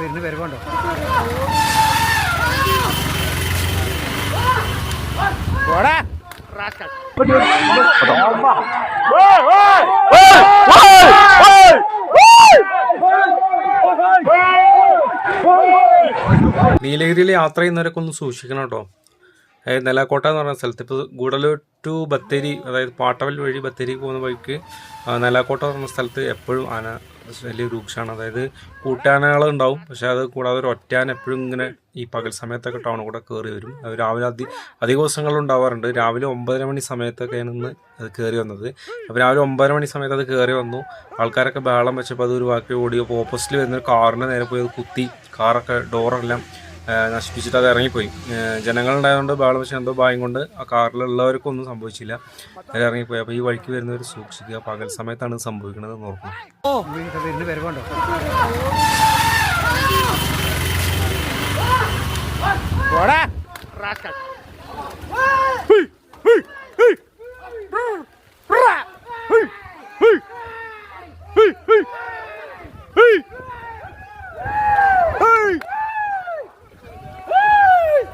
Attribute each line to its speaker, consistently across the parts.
Speaker 1: വരുന്ന വരുമ്പോണ്ടോ
Speaker 2: നീലഗിരിയിൽ യാത്ര ചെയ്യുന്നവരൊക്കെ ഒന്ന് സൂക്ഷിക്കണം കേട്ടോ. അതായത് നെലാക്കോട്ട എന്ന് പറഞ്ഞ സ്ഥലത്ത് ഇപ്പോൾ ഗൂഡല്ലൂർ ടു ബത്തേരി, അതായത് പാട്ടവൽ വഴി ബത്തേരിക്ക് പോകുന്ന വഴിക്ക് നെലാക്കോട്ട എന്ന് പറഞ്ഞ സ്ഥലത്ത് എപ്പോഴും ആന വലിയ രൂക്ഷമാണ്. അതായത് കൂട്ടാനകളുണ്ടാവും, പക്ഷേ അത് കൂടാതെ ഒരു ഒറ്റാൻ എപ്പോഴും ഇങ്ങനെ ഈ പകൽ സമയത്തൊക്കെ ടൗണിൽ കൂടെ കയറി വരും. അത് രാവിലെ അധിക ദിവസങ്ങളും ഉണ്ടാവാറുണ്ട്. രാവിലെ 9:30 മണി സമയത്തൊക്കെയാണ് ഇന്ന് അത് കയറി വന്നത്. അപ്പോൾ രാവിലെ 9:30 മണി സമയത്ത് അത് കയറി വന്നു. ആൾക്കാരൊക്കെ ബഹളം വെച്ചപ്പോൾ അത് ഒരു വാക്കി ഓടി. അപ്പോൾ ഓപ്പോസിറ്റിൽ വരുന്നൊരു കാറിൻ്റെ നേരെ പോയി അത് കുത്തി, കാറൊക്കെ ഡോറെല്ലാം നശിപ്പിച്ചിട്ട് അത് ഇറങ്ങിപ്പോയി. ജനങ്ങളുണ്ടായതുകൊണ്ട് ബഹളം വെച്ച് എന്തോ ഭയം കൊണ്ട് ആ കാറിലുള്ളവർക്കും ഒന്നും സംഭവിച്ചില്ല, അത് ഇറങ്ങിപ്പോയി. അപ്പോൾ ഈ വഴിക്ക് വരുന്നവർ സൂക്ഷിക്കുക, പകൽ സമയത്താണ് സംഭവിക്കുന്നത് നോക്കണം.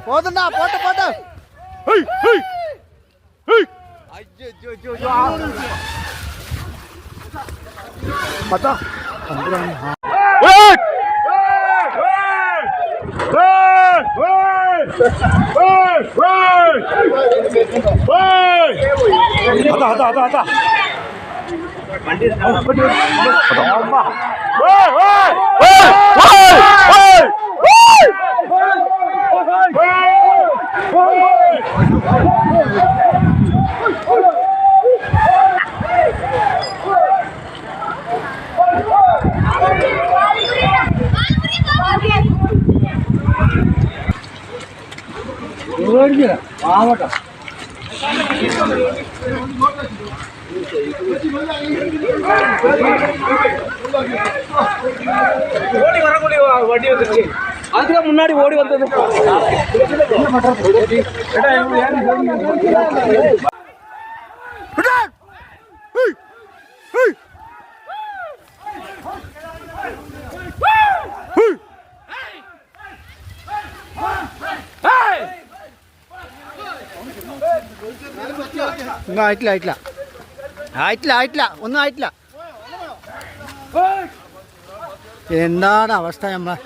Speaker 1: പോതണ്ടാ പോട്ടെ പോട്ടെ പത്താ അതാ വണ്ടി ആവട്ടെ. வண்டி வந்துருச்சு, அதுக்கு முன்னாடி ஓடி வந்தது. ആയിട്ടില്ല ഒന്നും ആയിട്ടില്ല. എന്താണ് അവസ്ഥ നമ്മളെ?